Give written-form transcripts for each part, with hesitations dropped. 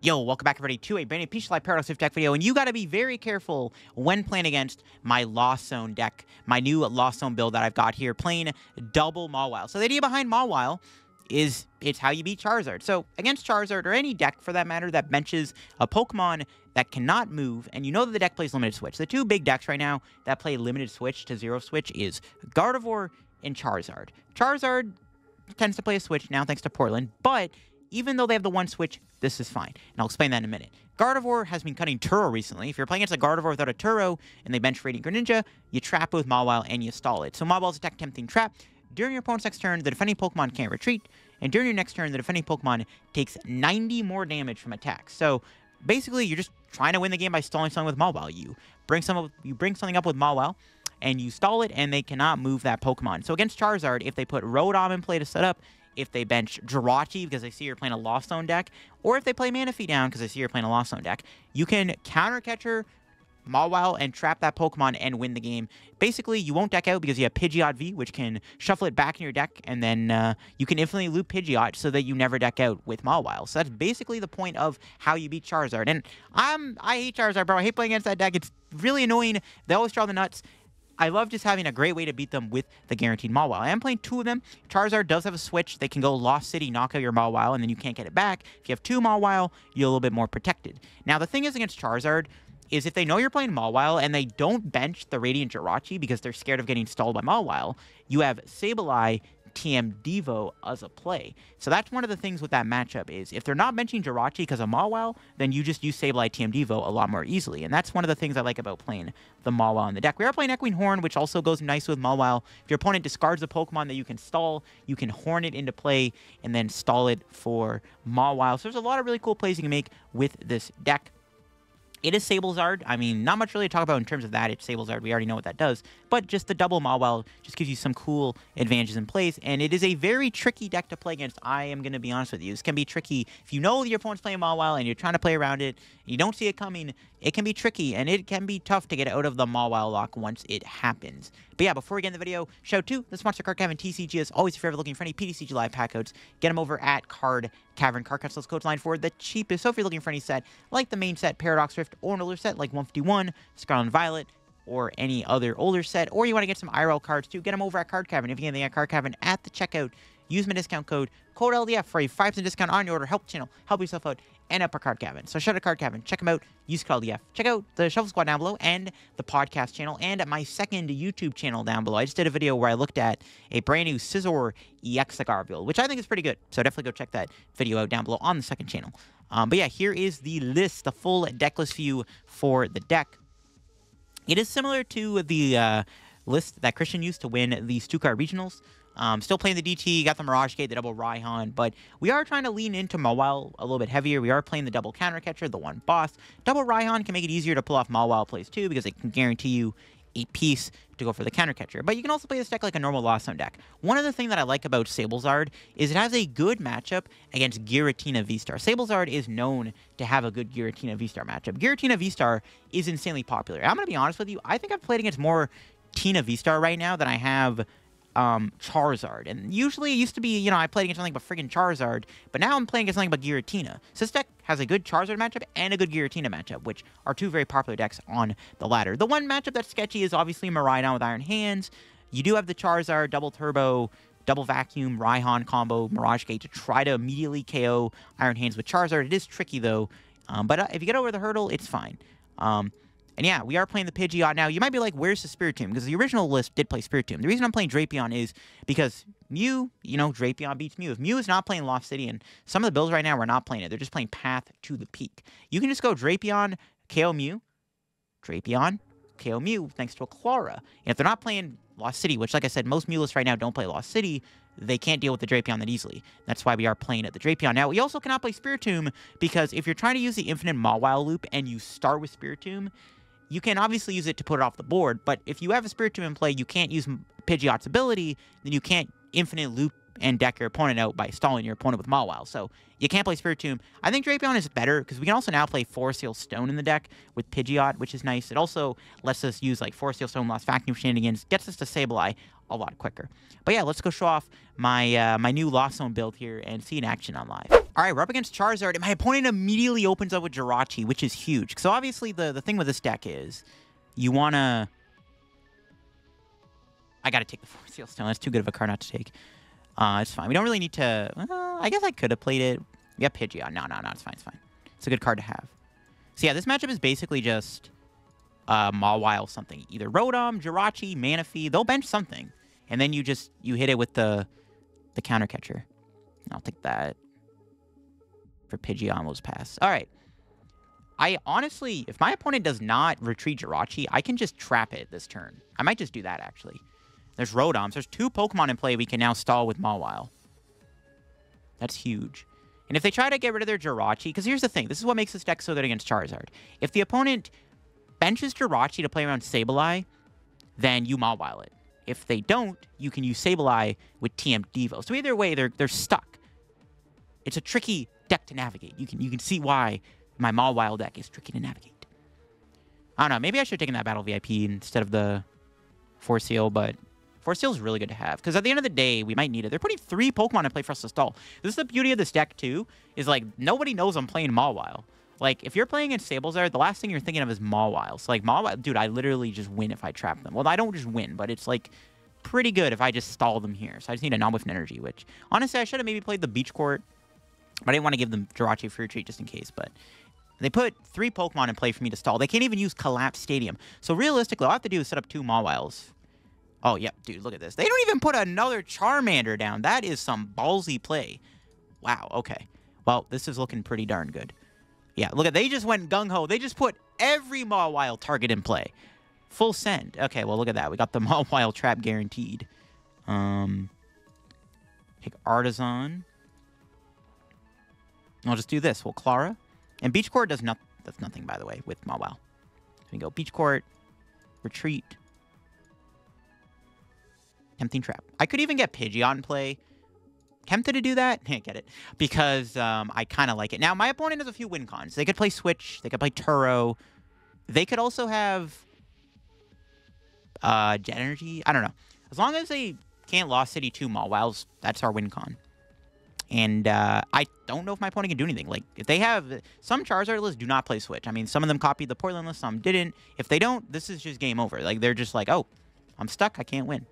Yo, welcome back everybody to a brand new Peach Life Paradox Rift deck video, and you gotta be very careful when playing against my Lost Zone deck, my new Lost Zone build that I've got here, playing double Mawile. So the idea behind Mawile is it's how you beat Charizard. So against Charizard, or any deck for that matter, that benches a Pokemon that cannot move, and you know that the deck plays Limited Switch. The two big decks right now that play Limited Switch to Zero Switch is Gardevoir and Charizard. Charizard tends to play a Switch now thanks to Portland, but even though they have the one switch, this is fine. And I'll explain that in a minute. Gardevoir has been cutting Turo recently. If you're playing against a Gardevoir without a Turo and they bench Radiant Greninja, you trap it with Mawile and you stall it. So Mawile's attack tempting trap. During your opponent's next turn, the defending Pokemon can't retreat. And during your next turn, the defending Pokemon takes 90 more damage from attacks. So basically, you're just trying to win the game by stalling something with Mawile. You bring something up with Mawile, and you stall it, and they cannot move that Pokemon. So against Charizard, if they put Rotom in play to set up, if they bench Jirachi because they see you're playing a Lost Zone deck, or if they play Manaphy down because they see you're playing a Lost Zone deck, you can counter catcher Mawile and trap that Pokemon and win the game. Basically, you won't deck out because you have Pidgeot V, which can shuffle it back in your deck, and then you can infinitely loop Pidgeot so that you never deck out with Mawile. So that's basically the point of how you beat Charizard. And I hate Charizard, bro. I hate playing against that deck. It's really annoying. They always draw the nuts. I love just having a great way to beat them with the guaranteed Mawile. I am playing two of them. Charizard does have a switch. They can go Lost City, knock out your Mawile, and then you can't get it back. If you have two Mawile, you're a little bit more protected. Now, the thing is against Charizard is if they know you're playing Mawile and they don't bench the Radiant Jirachi because they're scared of getting stalled by Mawile, you have Sableye, TM Devo as a play. So that's one of the things with that matchup is if they're not benching Jirachi because of Mawile, then you just use Sableye TM Devo a lot more easily. And that's one of the things I like about playing the Mawile in the deck. We are playing Echoing Horn, which also goes nice with Mawile. If your opponent discards a Pokemon that you can stall, you can Horn it into play and then stall it for Mawile. So there's a lot of really cool plays you can make with this deck. It is Sablezard. I mean, not much really to talk about in terms of that. It's Sablezard. We already know what that does. But just the double Mawile just gives you some cool advantages in place. And it is a very tricky deck to play against. I am going to be honest with you. This can be tricky. If you know your opponent's playing Mawile and you're trying to play around it, and you don't see it coming, it can be tricky. And it can be tough to get out of the Mawile lock once it happens. But yeah, before we get in the video, shout out to the sponsor Card Cavern TCG. As always, if you're ever looking for any PTCG Live pack codes, get them over at Card Cavern. Card Cavern sells codes line for the cheapest. So if you're looking for any set like the main set, Paradox Rift, or an older set like 151, Scarlet and Violet, or any other older set, or you want to get some IRL cards too, get them over at Card Cavern. If you get anything at Card Cavern at the checkout, use my discount code LDF for a 5% discount on your order. Help the channel, help yourself out, and up our Card Cavern. So shout out to Card Cavern, check them out, use code LDF. Check out the Shuffle Squad down below, and the podcast channel, and my second YouTube channel down below. I just did a video where I looked at a brand new Scizor EX build, which I think is pretty good. So definitely go check that video out down below on the second channel. But yeah, here is the list, the full deck list view for the deck. It is similar to the list that Christian used to win the Stuttgart Regionals. Still playing the DT, got the Mirage Gate, the double Raihan, but we are trying to lean into Mawile a little bit heavier. We are playing the double Counter Catcher, the one boss. Double Raihan can make it easier to pull off Mawile plays too because it can guarantee you a piece to go for the Counter Catcher. But you can also play this deck like a normal Lost Zone deck. One of the things that I like about Sablezard is it has a good matchup against Giratina V-Star. Sablezard is known to have a good Giratina V-Star matchup. Giratina V-Star is insanely popular. I'm going to be honest with you, I think I've played against more Tina V-Star right now than I have Charizard. And usually it used to be, you know, I played against something but friggin' Charizard, but now I'm playing against something but Giratina. So this deck has a good Charizard matchup and a good Giratina matchup, which are two very popular decks on the ladder. The one matchup that's sketchy is obviously Miraidon with Iron Hands. You do have the Charizard, double Turbo, double Vacuum, Raihan combo, Mirage Gate to try to immediately KO Iron Hands with Charizard. It is tricky though, but if you get over the hurdle, it's fine. And yeah, we are playing the Pidgeot now. You might be like, where's the Spiritomb? Because the original list did play Spiritomb. The reason I'm playing Drapion is because Mew, you know, Drapion beats Mew. If Mew is not playing Lost City, and some of the builds right now are not playing it, they're just playing Path to the Peak. You can just go Drapion, KO Mew, Drapion, KO Mew, thanks to a Clara. And if they're not playing Lost City, which, like I said, most Mew lists right now don't play Lost City, they can't deal with the Drapion that easily. That's why we are playing at the Drapion. Now, we also cannot play Spiritomb because if you're trying to use the infinite Mawile loop and you start with Spiritomb, you can obviously use it to put it off the board, but if you have a Spiritomb in play, you can't use Pidgeot's ability, then you can't infinite loop and deck your opponent out by stalling your opponent with Mawile. So you can't play Spiritomb. I think Drapion is better because we can also now play Forest Seal Stone in the deck with Pidgeot, which is nice. It also lets us use like Forest Seal Stone, Lost Vacuum shenanigans, gets us to Sableye a lot quicker. But yeah, let's go show off my my new Lost Zone build here and see in action on live. All right, we're up against Charizard, and my opponent immediately opens up with Jirachi, which is huge. So obviously the thing with this deck is you want to... I got to take the Force Seal Stone. That's too good of a card not to take. It's fine. We don't really need to... I guess I could have played it. We got Pidgeot. No, it's fine. It's fine. It's a good card to have. So yeah, this matchup is basically just Mawile something. Either Rotom, Jirachi, Manaphy. They'll bench something. And then you hit it with the counter catcher. I'll take that. For Pidgeot, almost pass. All right. I honestly, if my opponent does not retreat Jirachi, I can just trap it this turn. I might just do that, actually. There's Rotoms. There's 2 Pokemon in play we can now stall with Mawile. That's huge. And if they try to get rid of their Jirachi, because here's the thing. This is what makes this deck so good against Charizard. If the opponent benches Jirachi to play around Sableye, then you Mawile it. If they don't, you can use Sableye with TM Devo. So either way, they're stuck. It's a tricky deck to navigate. You can see why my Mawile deck is tricky to navigate. I don't know. Maybe I should have taken that Battle VIP instead of the Force Seal, but Force Seal is really good to have. Because at the end of the day, we might need it. They're putting 3 Pokemon in play for us to stall. This is the beauty of this deck, too, is, like, nobody knows I'm playing Mawile. Like, if you're playing in Sablezard, the last thing you're thinking of is Mawile. So, like, Mawile, dude, I literally just win if I trap them. Well, I don't just win, but it's, like, pretty good if I just stall them here. So I just need a non-whiff energy, which, honestly, I should have maybe played the Beach Court. But I didn't want to give them Jirachi free retreat just in case. But they put 3 Pokemon in play for me to stall. They can't even use Collapse Stadium. So realistically, all I have to do is set up 2 Mawiles. Oh, yep, dude, look at this. They don't even put another Charmander down. That is some ballsy play. Wow, okay. Well, this is looking pretty darn good. Yeah, look at, they just went gung-ho. They just put every Mawile target in play. Full send. Okay, well, look at that. We got the Mawile trap guaranteed. Take Artisan. I'll just do this. Well, Clara. And Beach Court does nothing, by the way, with Mawile. So we go Beach Court, Retreat, Tempting Trap. I could even get Pidgeot in play. Tempted to do that? Can't get it. Because I kind of like it. Now, my opponent has a few win cons. They could play Switch. They could play Turo. They could also have Jet Energy. I don't know. As long as they can't Lost City 2 Mawiles, that's our win con. And I don't know if my opponent can do anything. Like, if they have... Some Charizard lists do not play Switch. I mean, some of them copied the Portland list, some didn't. If they don't, this is just game over. Like, they're just like, oh, I'm stuck. I can't win.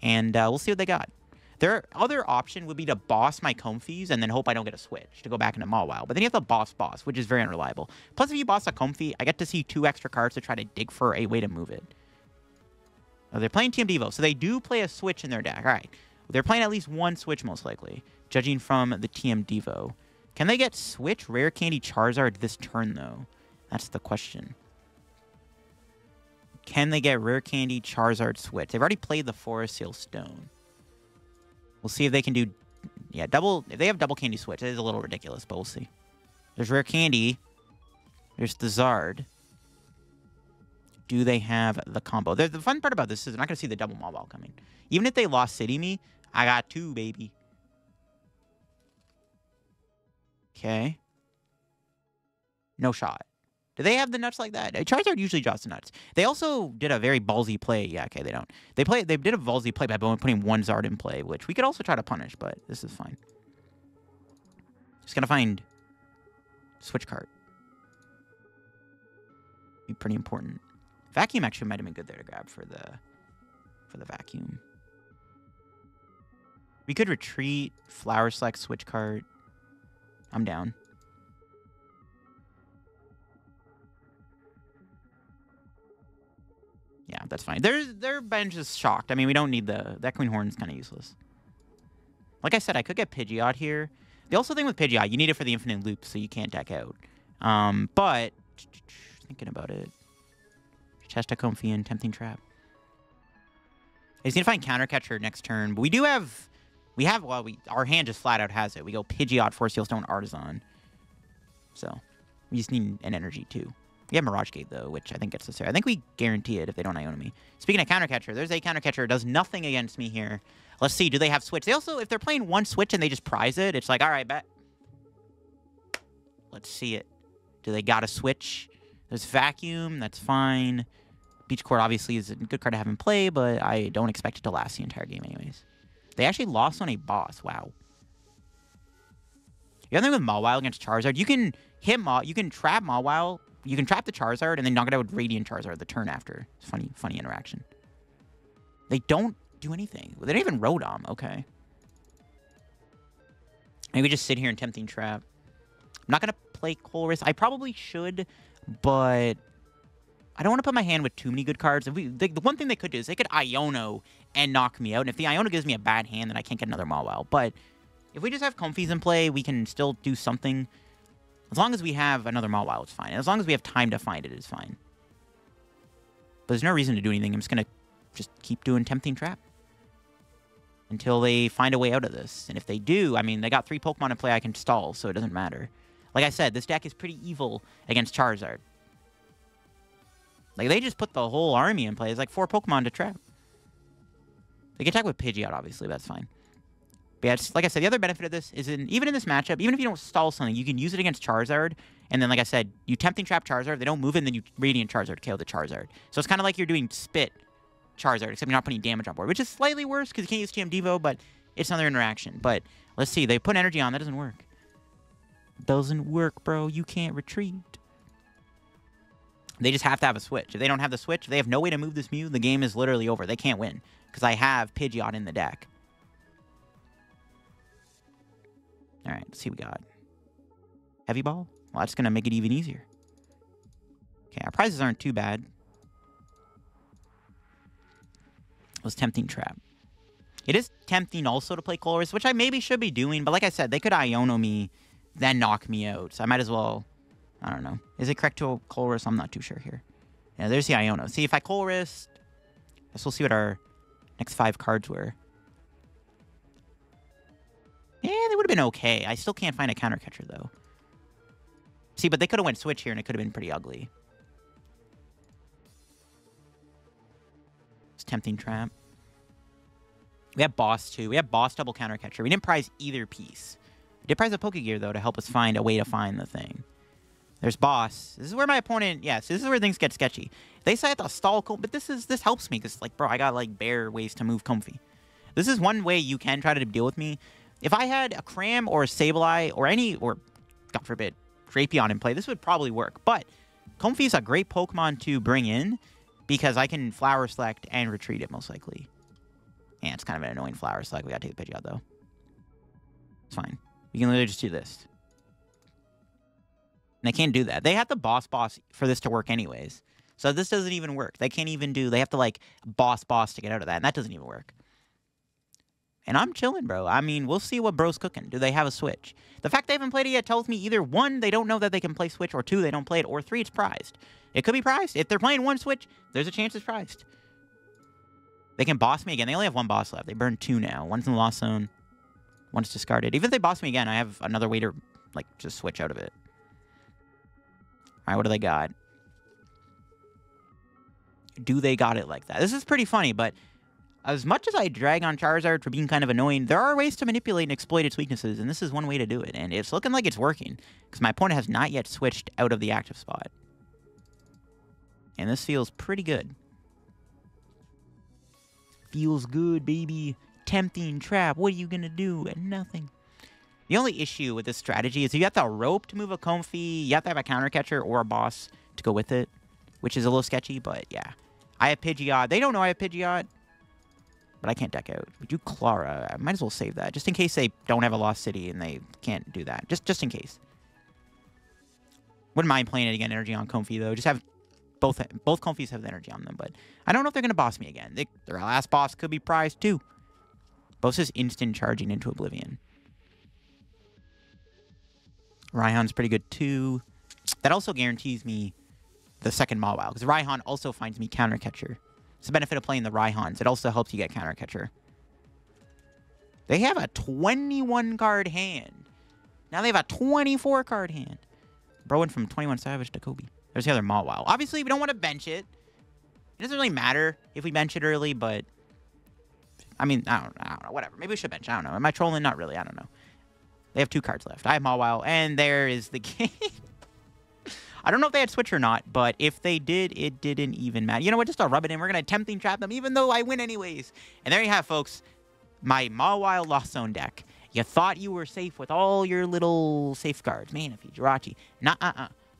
And we'll see what they got. Their other option would be to boss my Comfeys and then hope I don't get a Switch to go back into Mawile. But then you have to boss, which is very unreliable. Plus, if you boss a Comfey, I get to see 2 extra cards to try to dig for a way to move it. Oh, they're playing TM Devo, so they do play a Switch in their deck. All right. They're playing at least 1 Switch, most likely, judging from the TM Devo. Can they get Switch Rare Candy Charizard this turn, though? That's the question. Can they get Rare Candy Charizard Switch? They've already played the Forest Seal Stone. We'll see if they can do... Yeah, double... If they have double Candy Switch, it is a little ridiculous, but we'll see. There's Rare Candy. There's the Zard. Do they have the combo? The fun part about this is I'm not going to see the double Mawile coming. Even if they Lost City me, I got 2, baby. Okay. No shot. Do they have the nuts like that? Charizard usually draws the nuts. They also did a very ballsy play. Yeah, okay, they don't. They did a ballsy play by putting 1 Zard in play, which we could also try to punish, but this is fine. Just gotta find Switch card. Be pretty important. Vacuum actually might have been good there to grab for the Vacuum. We could retreat, Flower Select, Switch card. I'm down. Yeah, that's fine. Their bench is shocked. I mean, we don't need that Queen Horn's kind of useless. Like I said, I could get Pidgeot here. The also thing with Pidgeot, you need it for the infinite loop, so you can't deck out. But thinking about it, Chesta Comfey and Tempting Trap. I just need to find Counter Catcher next turn. But we do have, our hand just flat out has it. We go Pidgeot, Force Seal Stone, Artisan. So we just need an energy too. We have Mirage Gate, though, which I think gets us there. I think we guarantee it if they don't Iona me. Speaking of Counter Catcher, there's a Counter Catcher. It does nothing against me here. Let's see. Do they have Switch? They also, if they're playing 1 Switch and they just prize it, it's like, all right, bet. Let's see it. Do they got a Switch? There's Vacuum. That's fine. Beach Court, obviously, is a good card to have in play, but I don't expect it to last the entire game anyways. They actually lost on a boss. Wow. The other thing with Mawile against Charizard, you can hit you can trap Mawile, you can trap the Charizard, and then knock it out with Radiant Charizard the turn after. It's funny interaction. They don't do anything. They don't even Rotom. Okay. Maybe just sit here and Tempting Trap. I'm not going to play Colress. I probably should, but I don't want to put my hand with too many good cards. The one thing they could do is they could Iono and knock me out. And if the Iono gives me a bad hand, then I can't get another Mawile. But if we just have Comfeys in play, we can still do something. As long as we have another Mawile, it's fine. And as long as we have time to find it, it's fine. But there's no reason to do anything. I'm just going to just keep doing Tempting Trap until they find a way out of this. And if they do, I mean, they got 3 Pokemon in play I can stall, so it doesn't matter. Like I said, this deck is pretty evil against Charizard. Like, they just put the whole army in play. It's like 4 Pokemon to trap. They can attack with Pidgeot, obviously. That's fine. But yeah, like I said, the other benefit of this is even in this matchup, even if you don't stall something, you can use it against Charizard. And then, like I said, you Tempting Trap Charizard. They don't move it, and then you Radiant Charizard, KO the Charizard. So it's kind of like you're doing Spit Charizard, except you're not putting damage on board, which is slightly worse because you can't use TM Devo, but it's another interaction. But let's see. They put energy on. That doesn't work. Doesn't work, bro. You can't retreat. They just have to have a switch. If they don't have the switch, they have no way to move this Mew. The game is literally over. They can't win because I have Pidgeot in the deck. All right, let's see what we got. Heavy Ball? Well, that's going to make it even easier. Okay, our prizes aren't too bad. It was Tempting Trap. It is tempting also to play Colress, which I maybe should be doing, but like I said, they could Iono me, then knock me out. So I might as well, I don't know. Is it correct to Colress? I'm not too sure here. Yeah, there's the Iono. See, if I Colress, I guess we'll see what our next 5 cards were. Yeah, they would have been okay. I still can't find a counter catcher, though. See, but they could have went Switch here, and it could have been pretty ugly. It's Tempting Trap. We have Boss, too. We have Boss double counter catcher. We didn't prize either piece. We did prize a Pokegear, though, to help us find a way to find the thing. There's Boss. This is where my opponent... Yeah, so this is where things get sketchy. They say I have to stall Comfey, but this helps me, because, like, bro, I got, like, bare ways to move Comfey. This is one way you can try to deal with me. If I had a Cram or a Sableye or God forbid, Drapion in play, this would probably work. But Comfey is a great Pokemon to bring in because I can Flower Select and retreat it, most likely. Yeah, it's kind of an annoying Flower Select. We gotta take the Pidgeot, though. It's fine. We can literally just do this. And they can't do that. They have to boss for this to work anyways. So this doesn't even work. They can't even do... They have to, like, boss to get out of that, and that doesn't even work. And I'm chilling, bro. I mean, we'll see what bro's cooking. Do they have a Switch? The fact they haven't played it yet tells me either 1, they don't know that they can play Switch, or 2, they don't play it, or 3, it's prized. It could be prized. If they're playing 1 Switch, there's a chance it's prized. They can boss me again. They only have 1 boss left. They burned 2 now. 1's in the Lost Zone. 1's discarded. Even if they boss me again, I have another way to, like, just switch out of it. All right, what do they got? Do they got it like that? This is pretty funny, but as much as I drag on Charizard for being kind of annoying, there are ways to manipulate and exploit its weaknesses, and this is one way to do it. And it's looking like it's working, because my opponent has not yet switched out of the active spot. And this feels pretty good. Feels good, baby. Tempting Trap. What are you going to do? Nothing. The only issue with this strategy is you have to rope to move a Comfey, you have to have a counter catcher or a boss to go with it, which is a little sketchy, but yeah. I have Pidgeot. They don't know I have Pidgeot, but I can't deck out. We do Clara. I might as well save that, just in case they don't have a Lost City and they can't do that. Just in case. Wouldn't mind playing it again, energy on Comfey, though. Just have both Comfeys have the energy on them, but I don't know if they're going to boss me again. Their last boss could be prized, too. Both is instant charging into Oblivion. Raihan's pretty good, too. That also guarantees me the second Mawile, because Raihan also finds me Counter Catcher. It's the benefit of playing the Raihans. It also helps you get Counter Catcher. They have a 21-card hand. Now they have a 24-card hand. Bro went from 21 Savage to Kobe. There's the other Mawile. Obviously, we don't want to bench it. It doesn't really matter if we bench it early, but... I mean, I don't know. Whatever. Maybe we should bench. I don't know. Am I trolling? Not really. I don't know. They have 2 cards left. I have Mawile, and there is the game. I don't know if they had Switch or not, but if they did, it didn't even matter. You know what? Just to rub it in. We're going to Tempting Trap them, even though I win anyways. And there you have, folks. My Mawile Lost Zone deck You thought you were safe with all your little safeguards. Manaphy, Jirachi. Nah,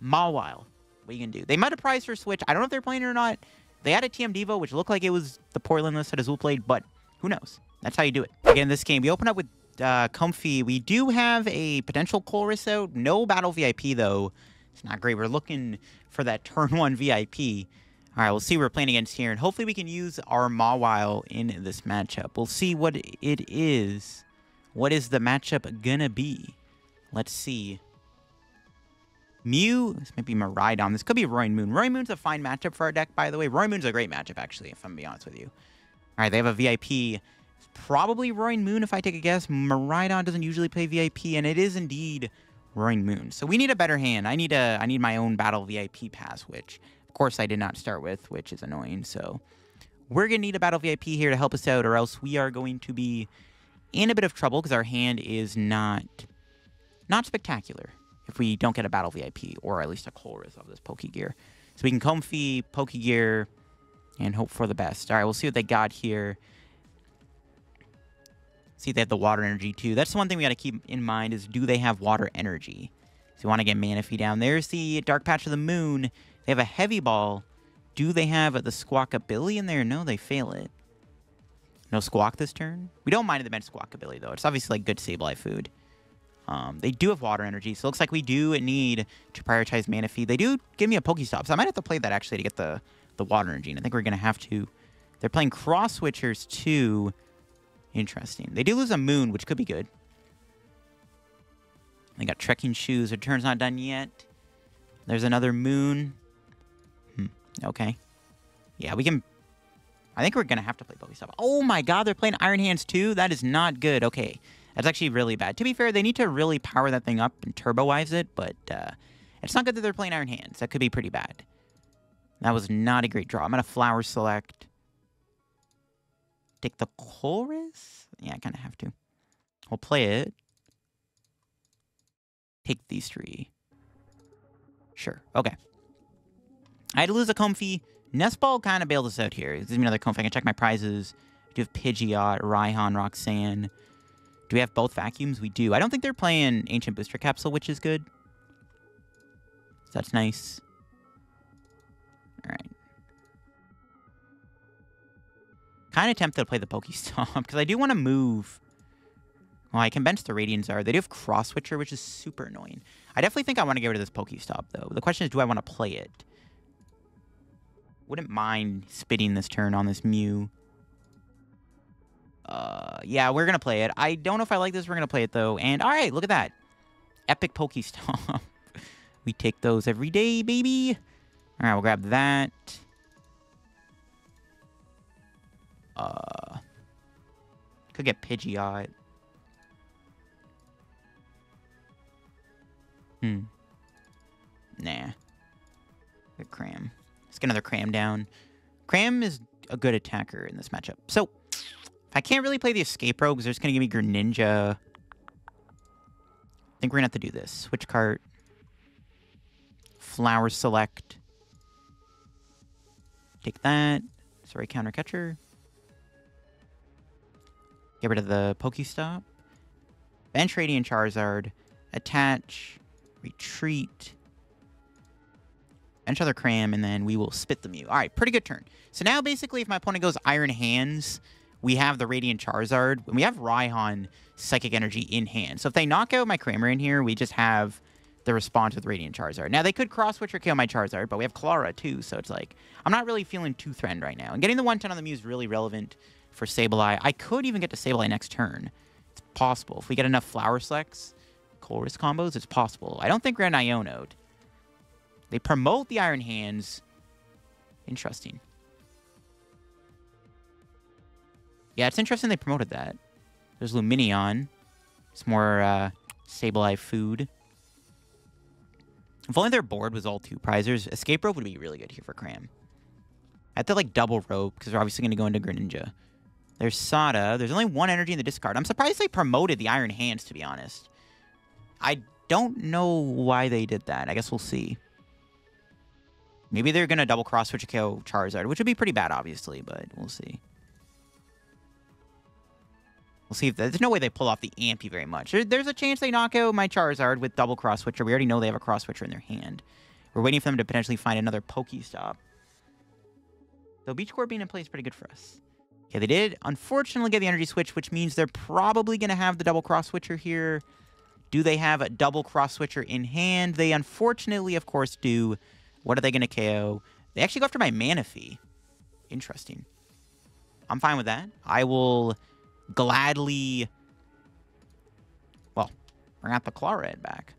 Mawile. What are you going to do? They might have prized for Switch. I don't know if they're playing it or not. They had a TM Devo, which looked like it was the Portland list that Azul played, but who knows? That's how you do it. Again, this game, we open up with Comfey. We do have a potential Colress out. No Battle VIP, though. It's not great. We're looking for that turn 1 VIP. All right, we'll see what we're playing against here, and hopefully we can use our Mawile in this matchup. We'll see what it is. What is the matchup gonna be? Let's see. Mew, this might be Miraidon. This could be Roaring Moon. Roaring Moon's a fine matchup for our deck, by the way. Roaring Moon's a great matchup, actually, if I'm gonna be honest with you. All right, they have a VIP. It's probably Roaring Moon, if I take a guess. Miraidon doesn't usually play VIP, and it is indeed Roaring Moon. So we need a better hand. I need my own Battle VIP pass, which, of course, I did not start with, which is annoying. So we're going to need a Battle VIP here to help us out, or else we are going to be in a bit of trouble because our hand is not spectacular if we don't get a Battle VIP, or at least a Colress of this Pokegear. So we can Comfey, Pokegear, and hope for the best. All right, we'll see what they got here. See, they have the Water Energy, too. That's the one thing we got to keep in mind is, do they have Water Energy? So we want to get Manaphy down. There's the Dark Patch of the Moon. They have a Heavy Ball. Do they have the Squawkabilly in there? No, they fail it. No Squawk this turn? We don't mind the bench Squawkabilly, though. It's obviously like good Sableye food. They do have Water Energy, so it looks like we do need to prioritize Manaphy. They do give me a Pokestop, so I might have to play that, actually, to get the Water Energy, and I think we're going to have to. They're playing Cross Switchers, too. Interesting. They do lose a Moon, which could be good. They got Trekking Shoes. Their turn's not done yet. There's another Moon. Okay. Yeah, we can... I think we're going to have to play Pokestop. Oh my god, they're playing Iron Hands too? That is not good. Okay. That's actually really bad. To be fair, they need to really power that thing up and turboize it, but it's not good that they're playing Iron Hands. That could be pretty bad. That was not a great draw. I'm going to Flower Select. Take the Colress? Yeah, I kind of have to. We'll play it. Take these 3. Sure. Okay. I had to lose a Comfey. Nestball kind of bailed us out here. This is another Comfey. I can check my prizes. We do have Pidgeot, Raihan, Roxanne. Do we have both vacuums? We do. I don't think they're playing Ancient Booster Capsule, which is good. So that's nice. All right. Kind of tempted to play the Pokestop because I do want to move. Well, I can bench the Radiant Zard. They do have Cross Switcher, which is super annoying. I definitely think I want to get rid of this Pokestop, though. The question is, do I want to play it? Wouldn't mind spitting this turn on this Mew. Yeah, we're going to play it. I don't know if I like this. We're going to play it, though. And, all right, look at that. Epic Pokestop. We take those every day, baby. All right, we'll grab that. Could get Pidgeot. Nah. Good Cram. Let's get another Cram down. Cram is a good attacker in this matchup. So, I can't really play the Escape Rogue because they're just going to give me Greninja. I think we're going to have to do this. Switch cart. Flower Select. Take that. Sorry, Counter Catcher. Get rid of the Pokestop. Bench Radiant Charizard. Attach. Retreat. Bench other Cram, and then we will spit the Mew. All right, pretty good turn. So now, basically, if my opponent goes Iron Hands, we have the Radiant Charizard, and we have Raihan Psychic Energy in hand. So if they knock out my Kramer in here, we just have the response with Radiant Charizard. Now, they could Cross-Switch or kill my Charizard, but we have Clara, too, so it's like, I'm not really feeling too threatened right now. And getting the 110 on the Mew is really relevant for Sableye. I could even get to Sableye next turn. It's possible. If we get enough Flower Selects, Colress combos, it's possible. I don't think we're an Ionode. They promote the Iron Hands. Interesting. Yeah, it's interesting they promoted that. There's Lumineon. It's more Sableye food. If only their board was all 2 prizers, Escape Rope would be really good here for Cram. I have to, like, double rope, because they're obviously going to go into Greninja. There's Sada. There's only 1 energy in the discard. I'm surprised they promoted the Iron Hands, to be honest. I don't know why they did that. I guess we'll see. Maybe they're going to double cross switch KO Charizard, which would be pretty bad, obviously, but we'll see. We'll see if there's no way they pull off the Ampy very much. There's a chance they knock out my Charizard with double Cross Switcher. We already know they have a Cross Switcher in their hand. We're waiting for them to potentially find another Pokestop. So Beach Core being in play is pretty good for us. Okay, they did unfortunately get the Energy Switch, which means they're probably going to have the double Cross Switcher here. Do they have a double Cross Switcher in hand? They unfortunately, of course, do. What are they going to KO? They actually go after my Manaphy. Interesting. I'm fine with that. I will gladly... Well, bring out the Clawhead back.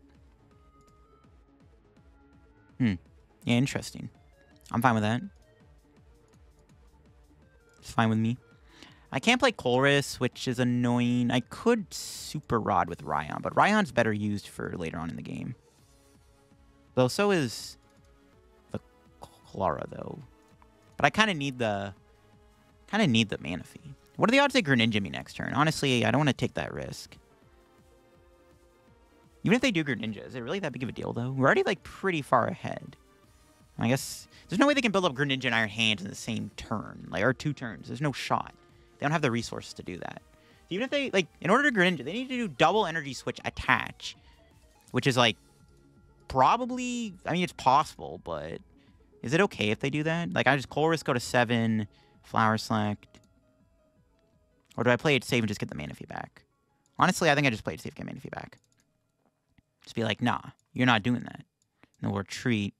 Yeah, interesting. I'm fine with that. It's fine with me. I can't play Colress, which is annoying. I could Super Rod with Raihan, but Raihan's better used for later on in the game. Though so is the Clara, though. But I kind of need the Manaphy. What are the odds they Greninja me next turn? Honestly, I don't want to take that risk. Even if they do Greninja, is it really that big of a deal, though? We're already, like, pretty far ahead. I guess there's no way they can build up Greninja and Iron Hands in the same turn, like, or 2 turns. There's no shot. They don't have the resources to do that. Even if they, like, in order to Greninja, they need to do double Energy Switch attach, which is, like, probably, I mean, it's possible, but is it okay if they do that? Like, I just Colress go to 7, Flower Select, or do I play it safe and just get the Manaphy back? Honestly, I think I just play it safe and get Manaphy back. Just be like, nah, you're not doing that. No retreat.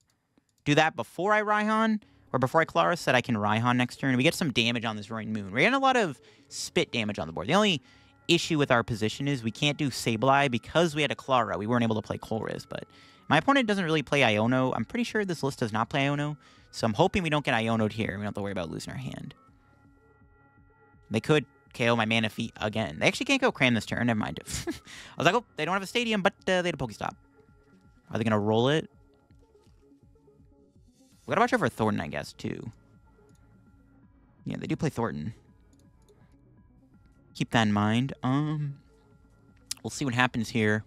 Do that before I Raihan, or before I Clara said I can Raihan next turn. We get some damage on this Roaring Moon. We're getting a lot of spit damage on the board. The only issue with our position is we can't do Sableye because we had a Clara. We weren't able to play Colress, but my opponent doesn't really play Iono. I'm pretty sure this list does not play Iono, so I'm hoping we don't get Iono'd here. We don't have to worry about losing our hand. They could KO my Manaphy again. They actually can't go Cram this turn. Never mind. I was like, oh, they don't have a Stadium, but they had a Pokestop. Are they going to roll it? We gotta watch out for Thornton, I guess, too. Yeah, they do play Thornton. Keep that in mind. We'll see what happens here.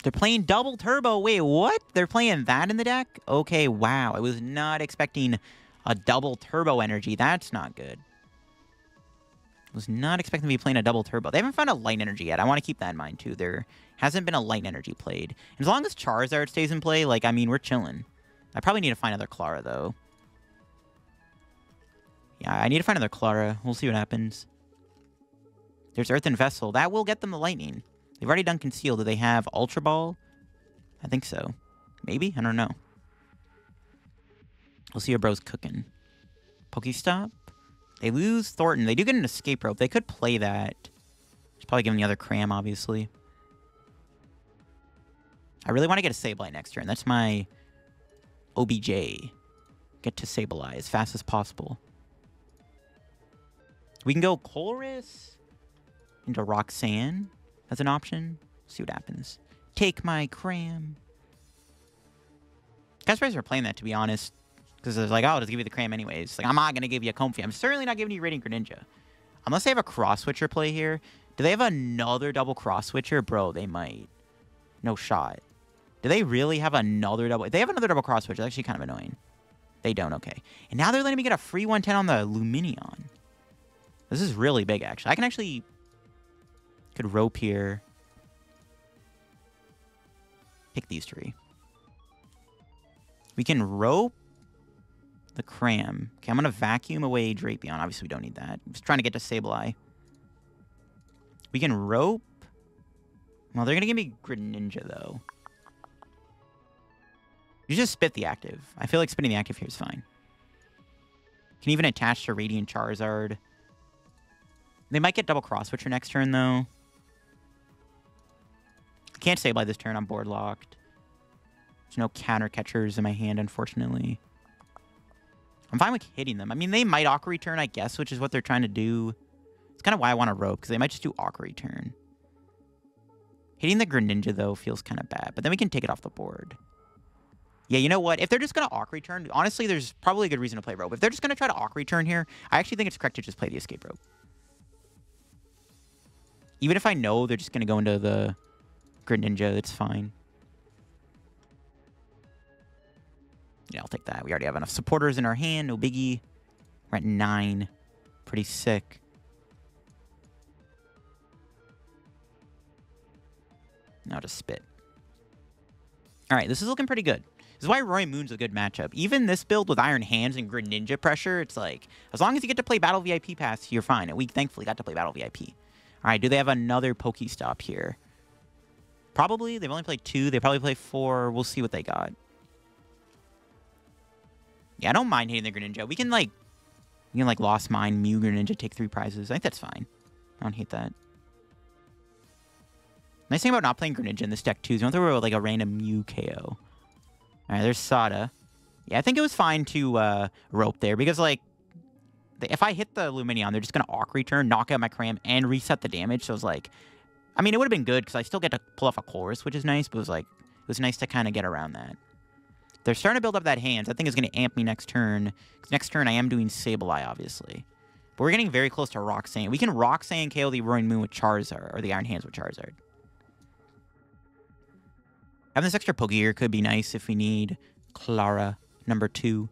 They're playing double turbo. Wait, what? They're playing that in the deck? Okay, wow. I was not expecting a double turbo energy. That's not good. I was not expecting to be playing a double turbo. They haven't found a light energy yet. I want to keep that in mind, too. There hasn't been a light energy played. As long as Charizard stays in play, like, I mean, we're chilling. I probably need to find another Clara, though. Yeah, I need to find another Clara. We'll see what happens. There's Earthen Vessel. That will get them the Lightning. They've already done Conceal. Do they have Ultra Ball? I think so. Maybe? I don't know. We'll see what bro's cooking. Pokestop. They lose Thornton. They do get an Escape Rope. They could play that. Just probably give them the other Cram, obviously. I really want to get a Sableye next turn. That's my OBJ. Get to Sableye as fast as possible. We can go Colress into Roxanne as an option. See what happens. Take my Cram. Kind of surprised they're playing that, to be honest. Because it's like, oh, I'll just give you the Cram anyways. Like, I'm not going to give you a Comfey. I'm certainly not giving you Radiant Greninja. Unless they have a Cross Switcher play here. Do they have another double Cross Switcher? Bro, they might. No shot. Do they really have another double? They have another double Cross Switcher. It's actually kind of annoying. They don't, okay. And now they're letting me get a free 110 on the Lumineon. This is really big, actually. I can actually... Could Rope here. Pick these 3. We can Rope the Cram. Okay, I'm going to Vacuum away Drapion. Obviously, we don't need that. I'm just trying to get to Sableye. We can Rope. Well, they're going to give me Greninja, though. You just spit the active. I feel like spitting the active here is fine. Can even attach to Radiant Charizard. They might get double Cross Switcher next turn, though. Can't Sableye this turn. I'm board locked. There's no counter catchers in my hand, unfortunately. I'm fine with hitting them. I mean, they might Aqua Return, I guess, which is what they're trying to do. It's kind of why I want to Rope, because they might just do Aqua Return. Hitting the Greninja, though, feels kind of bad. But then we can take it off the board. Yeah, you know what? If they're just going to Aqua Return, honestly, there's probably a good reason to play Rope. If they're just going to try to Aqua Return here, I actually think it's correct to just play the Escape Rope. Even if I know they're just going to go into the Greninja, it's fine. Yeah, I'll take that. We already have enough supporters in our hand. No biggie. We're at 9. Pretty sick. I'll just spit. All right, this is looking pretty good. This is why Roy Moon's a good matchup. Even this build with Iron Hands and Greninja pressure, it's like, as long as you get to play Battle VIP Pass, you're fine. And we thankfully got to play Battle VIP. All right, do they have another Pokestop here? Probably. They've only played 2. They probably play 4. We'll see what they got. Yeah, I don't mind hitting the Greninja. We can, like, Lost Mine, Mew, Greninja, take 3 prizes. I think that's fine. I don't hate that. Nice thing about not playing Greninja in this deck, too, is you don't throw, like, a random Mew KO. All right, there's Sada. Yeah, I think it was fine to rope there, because, like, if I hit the Lumineon, they're just going to Awk Return, knock out my Cram, and reset the damage. So it was like, I mean, it would have been good, because I still get to pull off a Chorus, which is nice, but it was like, it was nice to kind of get around that. They're starting to build up that hands. I think it's going to amp me next turn. Because next turn, I am doing Sableye, obviously. But we're getting very close to Roxanne. We can Roxanne KO the Roaring Moon with Charizard, or the Iron Hands with Charizard. Having this extra Pokegear could be nice if we need Clara number 2.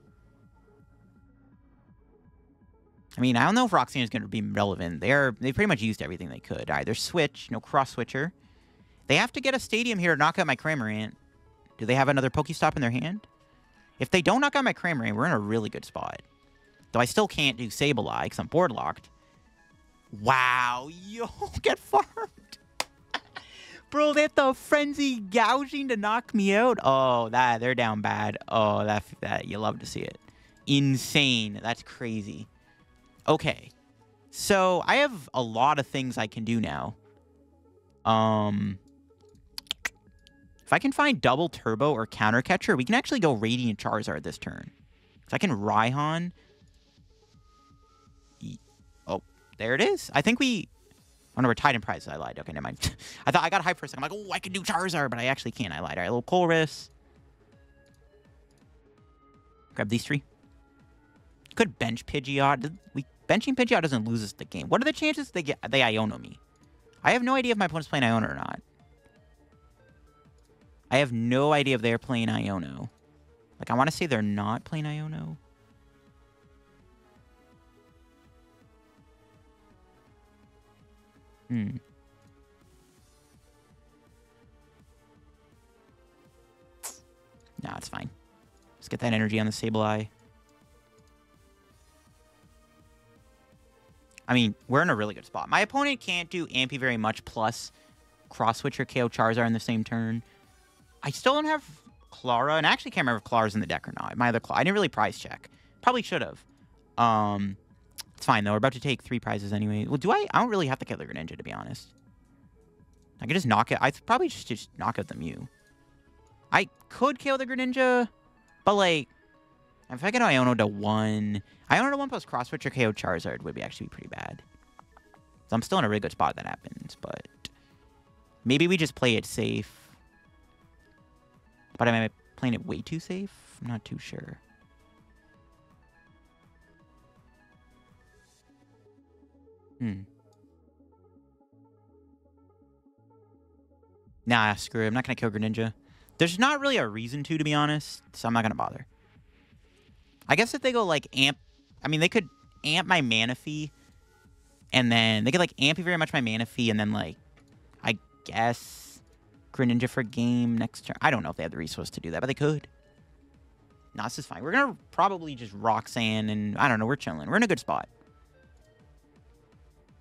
I mean, I don't know if Roxanne is going to be relevant. They pretty much used everything they could. All right, there's Switch, no Cross Switcher. They have to get a Stadium here to knock out my Cramorant. Do they have another Pokestop in their hand? If they don't knock out my Cramorant, we're in a really good spot. Though I still can't do Sableye because I'm board locked. Wow, yo, get farmed. Bro, they have the Frenzy Gouging to knock me out. Oh, they're down bad. Oh, that you love to see it. Insane. That's crazy. Okay. So, I have a lot of things I can do now. If I can find Double Turbo or Counter Catcher, we can actually go Radiant Charizard this turn. So I can Raihan. Oh, there it is. I think we... Oh, no, we're tied in prizes. I lied. Okay, never mind. I thought I got hyped for a second. I'm like, oh, I can do Charizard, but I actually can't. I lied. All right, a little Colress. Grab these 3. Could bench Pidgeot. Benching Pidgeot doesn't lose us the game. What are the chances they Iono me? I have no idea if my opponent's playing Iono or not. I have no idea if they're playing Iono. Like, I want to say they're not playing Iono. Nah, it's fine. Let's get that energy on the Sableye. I mean, we're in a really good spot. My opponent can't do Ampy very much, plus Cross Switcher KO Charizard in the same turn. I still don't have Clara, and I actually can't remember if Clara's in the deck or not. My other I didn't really prize check. Probably should have. It's fine, though. We're about to take 3 prizes anyway. Well, I don't really have to kill the Greninja, to be honest. I could just knock it. I probably just knock out the Mew. I could kill the Greninja, but, like, if I get Iono to 1... Iono to 1 plus Cross Switcher KO Charizard would actually be pretty bad. So I'm still in a really good spot if that happens, but... Maybe we just play it safe. But am I playing it way too safe? I'm not too sure. Nah, screw it. I'm not going to kill Greninja. There's not really a reason to be honest. So I'm not going to bother. I guess if they go, like, amp... I mean, they could amp my Manaphy. And then... They could, like, amp very much my Manaphy. And then, like... I guess... Greninja for game next turn. I don't know if they have the resource to do that, but they could. No, this is fine. We're going to probably just Roxanne and... I don't know. We're chilling. We're in a good spot.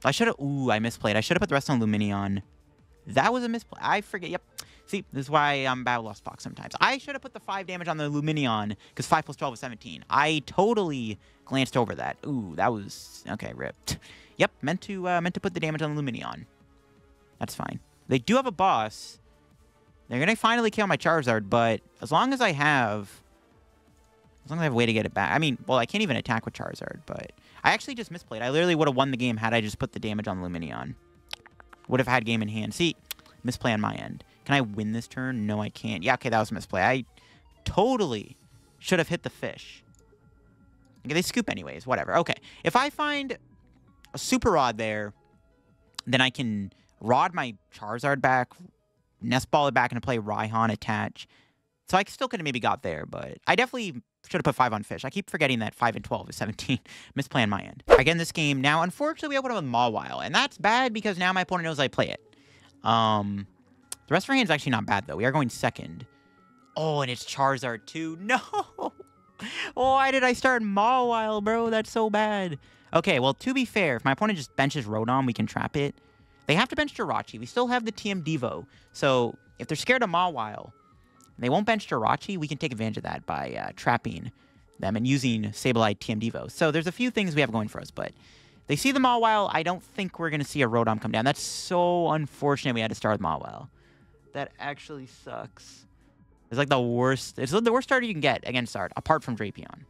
I should have... Ooh, I misplayed. I should have put the rest on Lumineon. That was a misplay. I forget. Yep. See, this is why I'm bad with Lost Fox sometimes. I should have put the 5 damage on the Lumineon, because 5 plus 12 is 17. I totally glanced over that. Ooh, that was... Okay, ripped. Yep, meant to put the damage on the Lumineon. That's fine. They do have a boss. They're going to finally kill my Charizard, but as long as I have a way to get it back. I mean, well, I can't even attack with Charizard, but I actually just misplayed. I literally would have won the game had I just put the damage on Lumineon. Would have had game in hand. See, misplay on my end. Can I win this turn? No, I can't. Yeah, okay, that was a misplay. I totally should have hit the fish. Okay, they scoop anyways. Whatever. Okay, if I find a Super Rod there, then I can Rod my Charizard back, Nest Ball it back into play, Raihan attach. So I still could have maybe got there, but I definitely should have put 5 on fish. I keep forgetting that 5 and 12 is 17. Misplay on my end. Again, this game, now, unfortunately, we open up with Mawile, and that's bad because now my opponent knows I play it. The rest of our hand's actually not bad, though. We are going second. Oh, and it's Charizard, too. No! Why did I start Mawile, bro? That's so bad. Okay, well, to be fair, if my opponent just benches Rotom, we can trap it. They have to bench Jirachi. We still have the TM Devo. So, if they're scared of Mawile, and they won't bench Jirachi, we can take advantage of that by trapping them and using Sableye TM Devo. So, there's a few things we have going for us, but they see the Mawile. I don't think we're going to see a Rotom come down. That's so unfortunate we had to start with Mawile. That actually sucks. It's like the worst. It's the worst starter you can get against Art, apart from Drapion.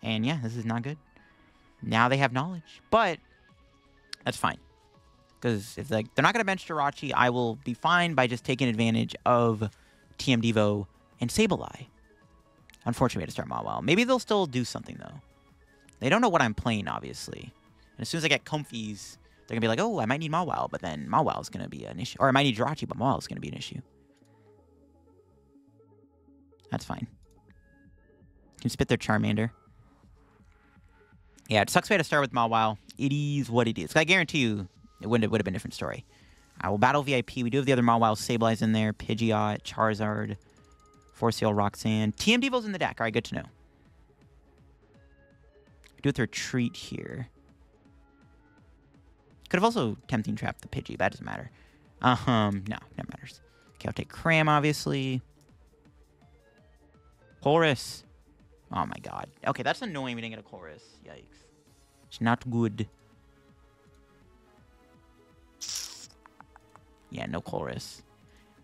And yeah, this is not good. Now they have knowledge, but that's fine. Because if they're not going to bench Jirachi, I will be fine by just taking advantage of TM Devo and Sableye. Unfortunately, we had to start Mawile. Maybe they'll still do something, though. They don't know what I'm playing, obviously. And as soon as I get Comfies, they're going to be like, oh, I might need Mawile, but then Mawile is going to be an issue. Or I might need Jirachi, but Mawile is going to be an issue. That's fine. Can spit their Charmander. Yeah, it sucks we had to start with Mawile. It is what it is. I guarantee you, it would have been a different story. I will battle VIP. We do have the other Mawile Sableyes in there. Pidgeot, Charizard, Forceal, Roxanne. TM Devo's in the deck. All right, good to know. Do with Retreat here. Could have also Tempting Trap the Pidgey. That doesn't matter. No, that matters. Okay, I'll take Cram, obviously. Chorus. Oh my god. Okay, that's annoying we didn't get a Chorus. Yikes. It's not good. Yeah, no Chorus.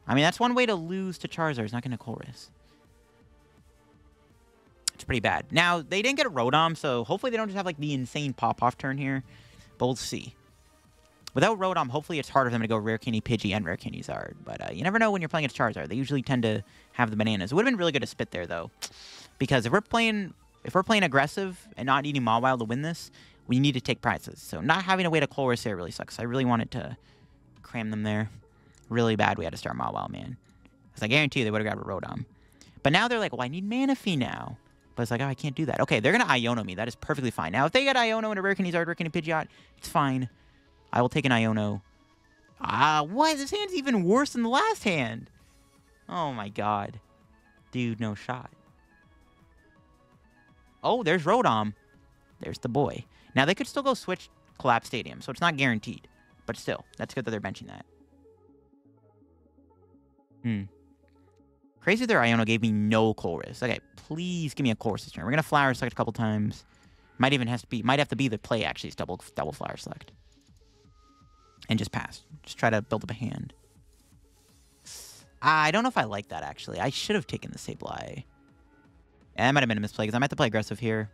I mean, that's one way to lose to Charizard. It's not going to Chorus. It's pretty bad. Now, they didn't get a Rotom, so hopefully they don't just have, like, the insane pop-off turn here. But we'll see. Without Rotom, hopefully it's harder for them to go Rare Candy Pidgey and Rare Candy Zard. But you never know when you're playing against Charizard. They usually tend to have the bananas. It would have been really good to spit there, though. Because if we're playing aggressive and not needing Mawile to win this, we need to take prizes. So not having a way to Chorus there really sucks. I really wanted to cram them there. Really bad we had to start Mawile, man. Because I guarantee you they would have grabbed a Rotom. But now they're like, well, I need Manaphy now. But it's like, oh, I can't do that. Okay, they're going to Iono me. That is perfectly fine. Now, if they get Iono and a Rare Candy Zard, Rare Candy Pidgeot, it's fine. I will take an Iono. What? This hand's even worse than the last hand. Oh, my God. Dude, no shot. Oh, there's Rotom. There's the boy. Now, they could still go switch Collapse Stadium, so it's not guaranteed. But still, that's good that they're benching that. Crazy their Iono gave me no Chorus. Okay, please give me a Chorus this turn. We're going to Flower Select a couple times. Might have to be the play, actually. It's double Flower Select. And just pass. Just try to build up a hand. I don't know if I like that, actually. I should have taken the Sableye. Yeah, that might have been a misplay, because I might have to play aggressive here.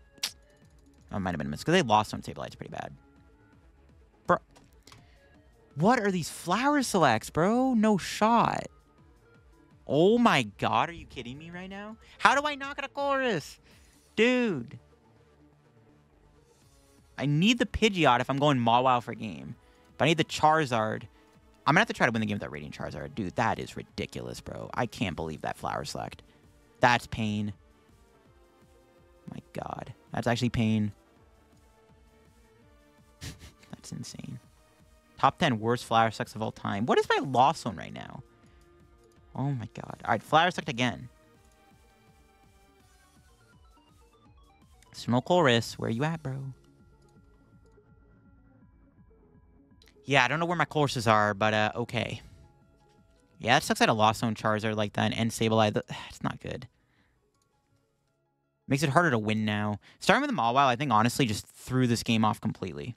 Oh, it might have been a misplay, because they lost on Sableye. It's pretty bad. Bro. What are these Flower Selects, bro? No shot. Oh my god, are you kidding me right now? How do I not get a Chorus? Dude. I need the Pidgeot if I'm going Mawile for game. But I need the Charizard. I'm going to have to try to win the game with that Radiant Charizard. Dude, that is ridiculous, bro. I can't believe that Flower Select. That's pain. My god. That's actually pain. That's insane. Top 10 worst Flower Selects of all time. What is my loss zone right now? Oh my god. Alright, Flower Select again. Small Chorus. Where you at, bro? Yeah, I don't know where my courses are, but okay. Yeah, it sucks that a Lost Zone Charizard like that and Sableye. It's not good. Makes it harder to win now. Starting with the Mawile, I think, honestly, just threw this game off completely.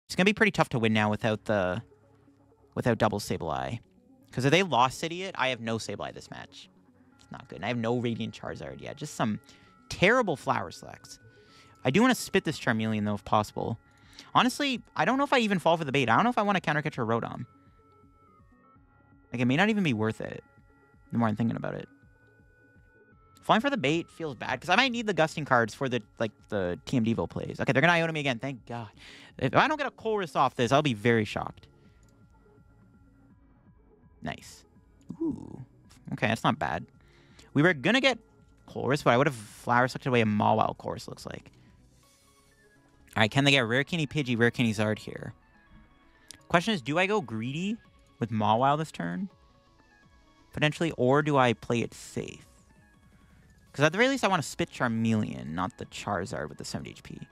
It's going to be pretty tough to win now without double Sableye. Because if they lost Idiot, I have no Sableye this match. It's not good. And I have no Radiant Charizard yet. Just some terrible Flower Selects. I do want to spit this Charmeleon, though, if possible. Honestly, I don't know if I even fall for the bait. I don't know if I want to counter catch a Rotom. Like, it may not even be worth it. The more I'm thinking about it. Falling for the bait feels bad, because I might need the Gusting cards for the TM Devo plays. Okay, they're going to Iono me again. Thank God. If I don't get a Chorus off this, I'll be very shocked. Nice. Ooh. Okay, that's not bad. We were going to get Chorus, but I would have Flower Selected away a Mawile Chorus, looks like. Alright, can they get Rare Candy Pidgey, Rare Candy Zard here? Question is, do I go greedy with Mawile this turn? Potentially. Or do I play it safe? Because at the very least, I want to spit Charmeleon, not the Charizard with the 70 HP.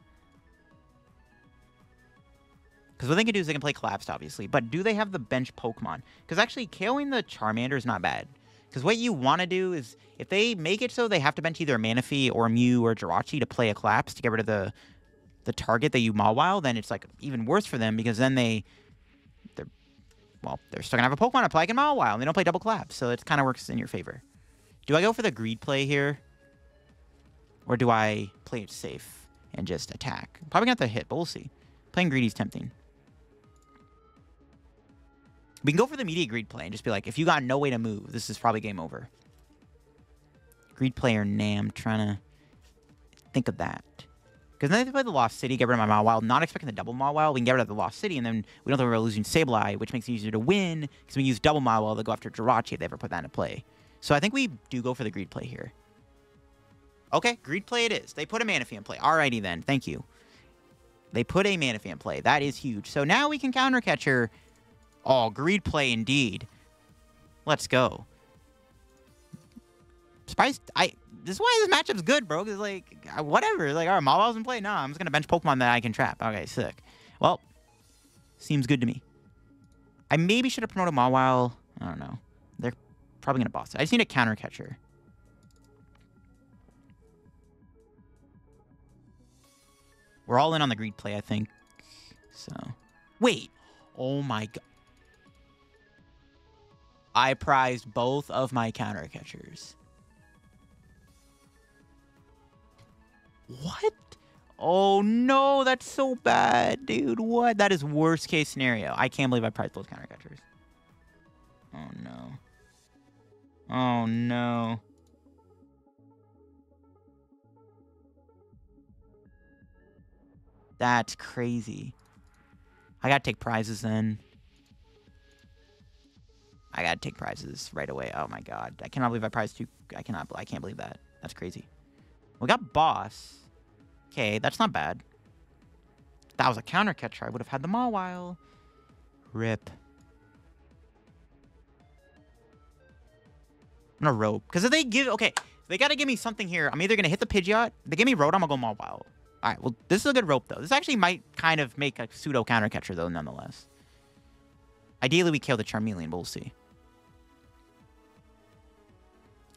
Because what they can do is they can play Collapsed, obviously. But do they have the bench Pokemon? Because actually, KOing the Charmander is not bad. Because what you want to do is, if they make it so they have to bench either a Manaphy or a Mew or Jirachi to play a Collapse to get rid of the target that you Mawile, then it's like even worse for them because then they're still going to have a Pokemon to play like in Mawile and they don't play double Collapse. So it kind of works in your favor. Do I go for the greed play here? Or do I play it safe and just attack? Probably going to have to hit, but we'll see. Playing greedy is tempting. We can go for the immediate greed play and just be like, if you got no way to move, this is probably game over. Greed player Nam, trying to think of that. Because then they play the Lost City, get rid of my Mawile, not expecting the double Mawile. We can get rid of the Lost City, and then we don't have to worry about losing Sableye, which makes it easier to win, because we use double Mawile to go after Jirachi if they ever put that into play. So I think we do go for the greed play here. Okay, greed play it is. They put a Manaphy in play. Alrighty then, thank you. They put a Manaphy in play. That is huge. So now we can counter Catcher. Oh, greed play indeed. Let's go. Surprised. This is why this matchup's good, bro. Because, like, whatever. Like, all right, Mawile's in play. Nah, I'm just going to bench Pokemon that I can trap. Okay, sick. Well, seems good to me. I maybe should have promoted Mawile. I don't know. They're probably going to boss it. I just need a counter catcher. We're all in on the greed play, I think. So, wait. Oh, my God. I prized both of my counter catchers. What? Oh, no. That's so bad, dude. What? That is worst case scenario. I can't believe I prized both counter catchers. Oh, no. Oh, no. That's crazy. I gotta take prizes then. I gotta take prizes right away. Oh my god. I cannot believe I prized two. I can't believe that. That's crazy. We got boss. Okay, that's not bad. If that was a counter catcher, I would have had the Mawile. Rip. I'm gonna rope. Because if they give... Okay, they gotta give me something here. I'm either gonna hit the Pidgeot. If they give me Rotom, I'll go Mawile. Alright, well, this is a good rope, though. This actually might kind of make a pseudo counter catcher, though, nonetheless. Ideally, we kill the Charmeleon, but we'll see.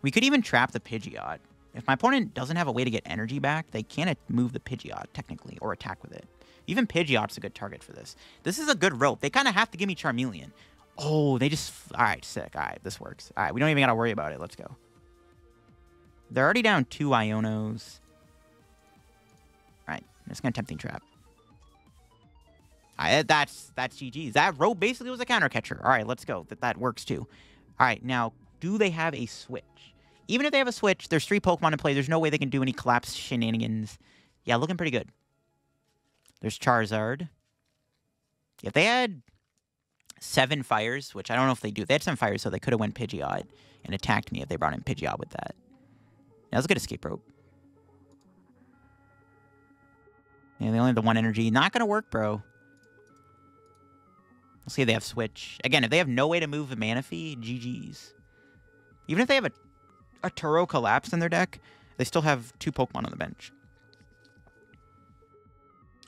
We could even trap the Pidgeot. If my opponent doesn't have a way to get energy back, they can't move the Pidgeot, technically, or attack with it. Even Pidgeot's a good target for this. This is a good rope. They kind of have to give me Charmeleon. Oh, they just... Alright, sick. Alright, this works. Alright, we don't even gotta worry about it. Let's go. They're already down 2 Ionos. Alright, I'm just gonna Tempting Trap. That's GG's. That rope basically was a counter catcher. Alright, let's go. That works too. Alright, now, do they have a switch? Even if they have a switch, there's 3 Pokemon in play. There's no way they can do any collapse shenanigans. Yeah, looking pretty good. There's Charizard. If they had 7 fires, which I don't know if they do. They had 7 fires, so they could have went Pidgeot and attacked me if they brought in Pidgeot with that. Now, let's get Escape Rope. Yeah, they only have the 1 energy. Not going to work, bro. Let's see if they have Switch. Again, if they have no way to move a Manaphy, GG's. Even if they have a Turo Collapse in their deck, they still have 2 Pokemon on the bench.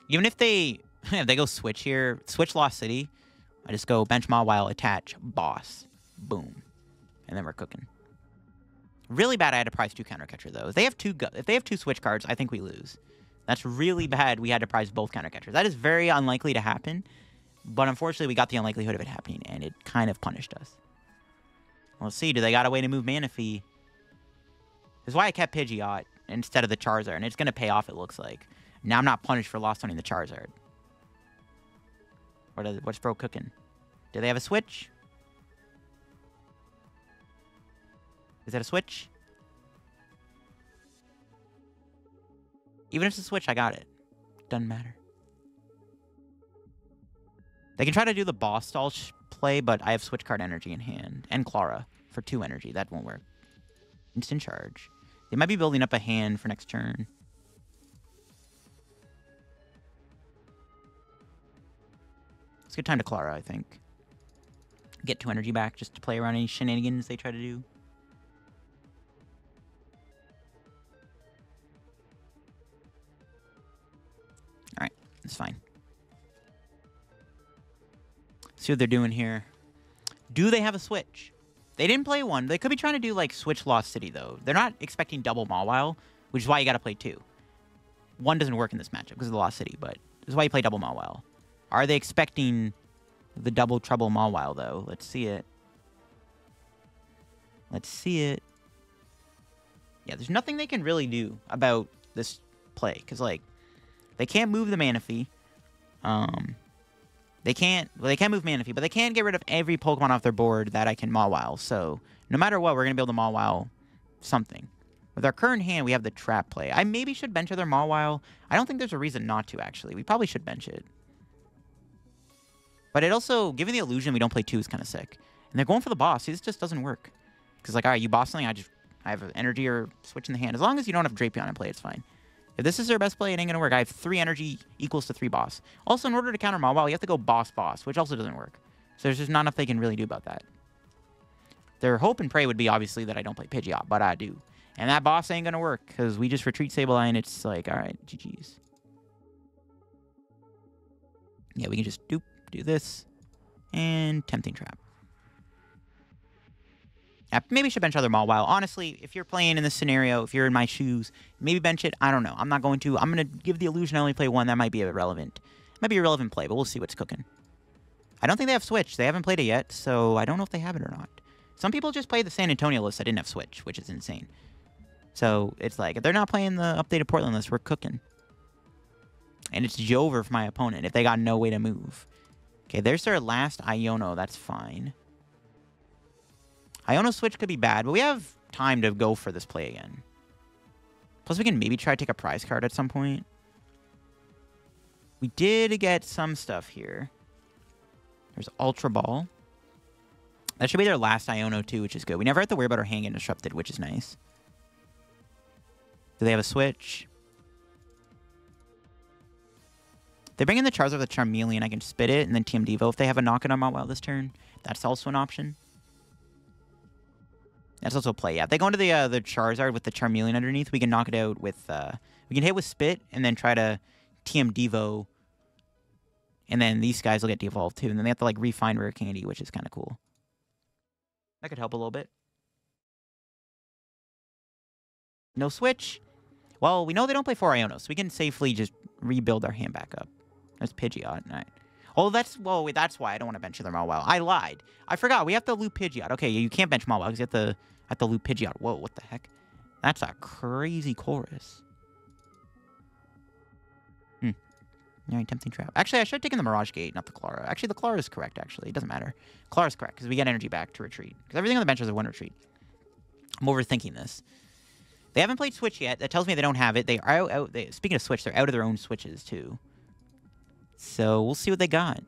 Even if they go Switch here, Switch Lost City, I just go bench Mawile, attach, boss. Boom. And then we're cooking. Really bad I had to prize 2 counter catcher, though. If they have 2 Switch cards, I think we lose. That's really bad we had to prize both counter catchers. That is very unlikely to happen. But unfortunately, we got the unlikelihood of it happening, and it kind of punished us. Let's see. Do they got a way to move Manaphy? That's why I kept Pidgeot instead of the Charizard, and it's going to pay off, it looks like. Now I'm not punished for lost owning the Charizard. What's bro cooking? Do they have a switch? Is that a switch? Even if it's a switch, I got it. Doesn't matter. They can try to do the boss stall play, but I have switch card energy in hand. And Clara for 2 energy. That won't work. Instant charge. They might be building up a hand for next turn. It's a good time to Clara, I think. Get 2 energy back just to play around any shenanigans they try to do. Alright, that's fine. See what they're doing here. Do they have a switch? They didn't play one. They could be trying to do, like, switch Lost City, though. They're not expecting double Mawile, which is why you gotta play 2. 1 doesn't work in this matchup because of the Lost City, but this is why you play double Mawile. Are they expecting the double trouble Mawile, though? Let's see it. Let's see it. Yeah, there's nothing they can really do about this play, because, like, they can't move the Manaphy. They can't move Manaphy, but they can get rid of every Pokemon off their board that I can Mawile. So, no matter what, we're going to be able to Mawile something. With our current hand, we have the Trap play. I maybe should bench other Mawile. I don't think there's a reason not to, actually. We probably should bench it. But it also, given the illusion we don't play 2 is kind of sick. And they're going for the boss. See, this just doesn't work. Because, like, all right, you boss something, I have energy or switch in the hand. As long as you don't have Drapion in play, it's fine. If this is their best play, it ain't going to work. I have 3 energy equals to 3 boss. Also, in order to counter Mawile, you have to go boss, which also doesn't work. So there's just not enough they can really do about that. Their hope and pray would be, obviously, that I don't play Pidgeot, but I do. And that boss ain't going to work, because we just retreat Sableye, and it's like, all right, GG's. Yeah, we can just do this, and Tempting Trap. Yeah, maybe should bench other Mawile. Honestly, if you're playing in this scenario, if you're in my shoes, maybe bench it. I don't know. I'm not going to. I'm going to give the illusion I only play 1. That might be irrelevant. Might be a relevant play, but we'll see what's cooking. I don't think they have Switch. They haven't played it yet, so I don't know if they have it or not. Some people just play the San Antonio list that didn't have Switch, which is insane. So it's like, if they're not playing the updated Portland list, we're cooking. And it's Jover for my opponent if they got no way to move. Okay, there's their last Iono. That's fine. Iono switch could be bad, but we have time to go for this play again. Plus, we can maybe try to take a prize card at some point. We did get some stuff here. There's Ultra Ball. That should be their last Iono, too, which is good. We never have to worry about our hand getting disrupted, which is nice. Do they have a switch? They bring in the Charizard with the Charmeleon. I can spit it and then TM Devo if they have a Knockout on Mawile this turn. That's also an option. That's also a play. Yeah, if they go into the Charizard with the Charmeleon underneath, we can knock it out with... we can hit with Spit and then try to TM Devo. And then these guys will get devolved too. And then they have to like refine Rare Candy, which is kind of cool. That could help a little bit. No switch. Well, we know they don't play 4 Ionos, so we can safely just rebuild our hand back up. There's Pidgeot. All right. Oh, that's why I don't want to bench their Mawile. I lied. I forgot. We have to loop Pidgeot. Okay, you can't bench Mawile because you have to loop Pidgeot. Whoa, what the heck? That's a crazy chorus. All right, Tempting Trap. Actually, I should have taken the Mirage Gate, not the Clara. Actually, the Clara is correct, actually. It doesn't matter. Clara's correct because we get energy back to retreat. Because everything on the bench is a 1 retreat. I'm overthinking this. They haven't played Switch yet. That tells me they don't have it. They are out. Speaking of Switch, they're out of their own Switches, too. So, we'll see what they got.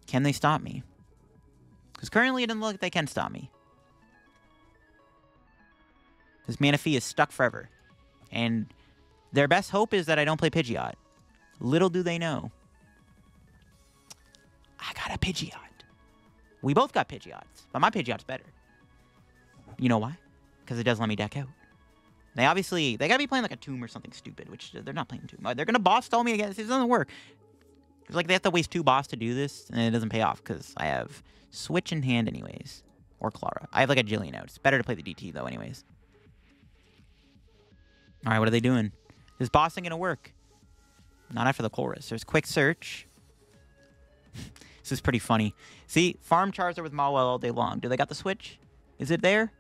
Can they stop me? Because currently, it doesn't look like they can stop me. This Manaphy is stuck forever. And their best hope is that I don't play Pidgeot. Little do they know. I got a Pidgeot. We both got Pidgeots, but my Pidgeot's better. You know why? Because it does let me deck out. They gotta be playing like a Tomb or something stupid, which they're not playing Tomb. They're gonna boss stall me again. This doesn't work. It's like they have to waste 2 boss to do this, and it doesn't pay off because I have Switch in hand anyways. Or Clara. I have like a Jillian out. It's better to play the DT though anyways. Alright, what are they doing? This boss ain't gonna work. Not after the chorus. There's Quick Search. This is pretty funny. See, farm Charizard with Mawile all day long. Do they got the switch? Is it there?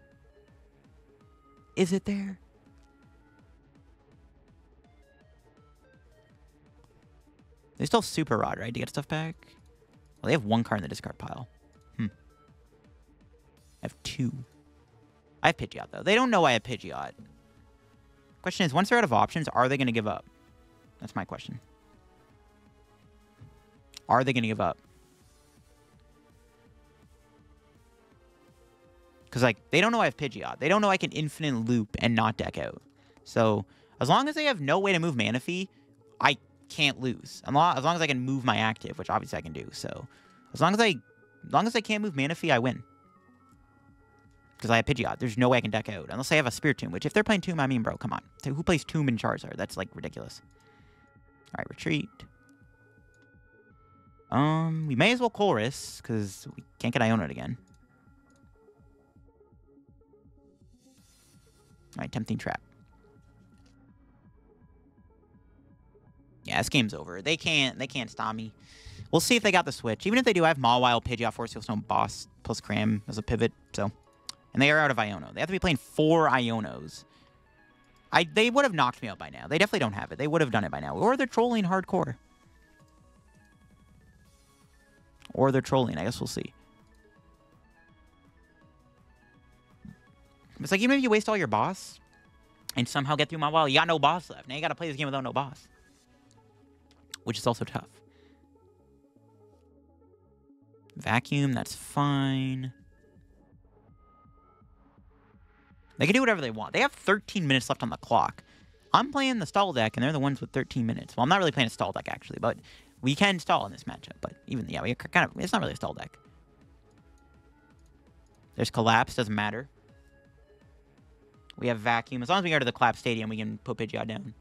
Is it there? They still Super Rod, right, to get stuff back? Well, they have 1 card in the discard pile. I have 2. I have Pidgeot, though. They don't know I have Pidgeot. Question is, once they're out of options, are they going to give up? That's my question. Are they going to give up? Because, like, they don't know I have Pidgeot. They don't know I can infinite loop and not deck out. So, as long as they have no way to move Manaphy, I can't lose. As long as I can move my active, which obviously I can do. So, as long as I As long as I can't move Manaphy, I win. Because I have Pidgeot. There's no way I can deck out. Unless I have a Spiritomb, which if they're playing Tomb, I mean, bro, come on. So who plays Tomb and Charizard? That's, like, ridiculous. Alright, retreat. We may as well Colress, because we can't get Iono again. Alright, Tempting Trap. Yeah, this game's over. They can't stop me. We'll see if they got the switch. Even if they do, I have Mawile, Pidgeot, Force Seal Stone, Boss, plus Cram as a pivot, so... And they are out of Iono. They have to be playing 4 Ionos. They would have knocked me out by now. They definitely don't have it. They would have done it by now. Or they're trolling hardcore. Or they're trolling. I guess we'll see. It's like, even if you waste all your boss and somehow get through Mawile, you got no boss left. Now you got to play this game without no boss. Which is also tough. Vacuum, that's fine. They can do whatever they want. They have 13 minutes left on the clock. I'm playing the stall deck, and they're the ones with 13 minutes. Well, I'm not really playing a stall deck, actually, but we can stall in this matchup. But even, yeah, we kind of, it's not really a stall deck. There's Collapse, doesn't matter. We have Vacuum. As long as we go to the Collapse Stadium, we can put Pidgeot down.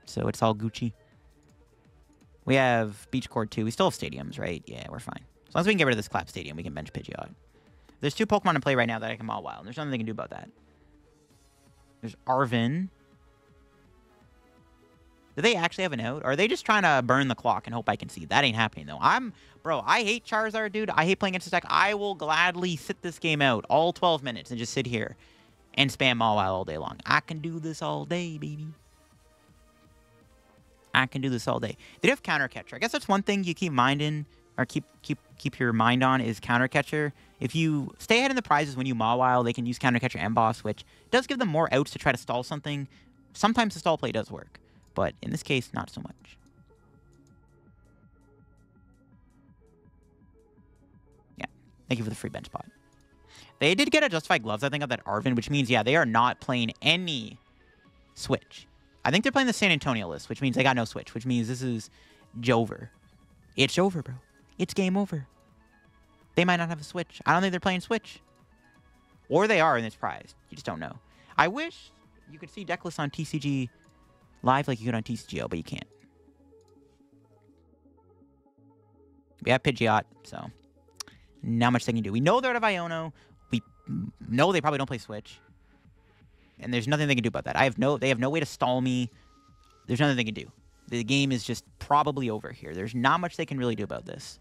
So it's all Gucci. We have Beach Court, too. We still have stadiums, right? Yeah, we're fine. As long as we can get rid of this Collapse Stadium, we can bench Pidgeot. There's 2 Pokemon in play right now that I can Mawile, and there's nothing they can do about that. There's Arven. Do they actually have an out? Or are they just trying to burn the clock and hope I can see? That ain't happening, though. Bro, I hate Charizard, dude. I hate playing against this deck. I will gladly sit this game out all 12 minutes and just sit here and spam Mawile all day long. I can do this all day, baby. I can do this all day. They do have Counter Catcher. I guess that's one thing you keep minding, or keep your mind on, is Counter Catcher. If you stay ahead in the prizes when you Mawile, they can use Counter Catcher and Boss, which does give them more outs to try to stall something. Sometimes the stall play does work, but in this case, not so much. Yeah, thank you for the free bench spot. They did get a Justified Gloves, I think, of that Arven, which means, yeah, they are not playing any Switch. I think they're playing the San Antonio list, which means they got no Switch, which means this is Jover. It's over, bro. It's game over. They might not have a Switch. I don't think they're playing Switch. Or they are in this prize. You just don't know. I wish you could see deck lists on TCG live like you could on TCGO, but you can't. We have Pidgeot, so not much they can do. We know they're out of Iono. We know they probably don't play Switch. And there's nothing they can do about that. They have no way to stall me. There's nothing they can do. The game is just probably over here. There's not much they can really do about this.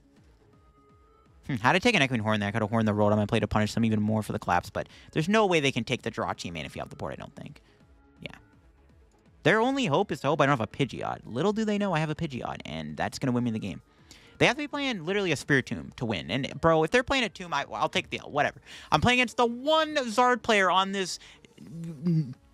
How to take an Echoing Horn there? I could have Horned the Rotom and play to punish them even more for the collapse, but there's no way they can take the draw team in if you have the board, I don't think. Yeah. Their only hope is to hope I don't have a Pidgeot. Little do they know I have a Pidgeot, and that's going to win me the game. They have to be playing literally a Spiritomb to win. And, bro, if they're playing a Tomb, I'll take the L. Whatever. I'm playing against the one Zard player on this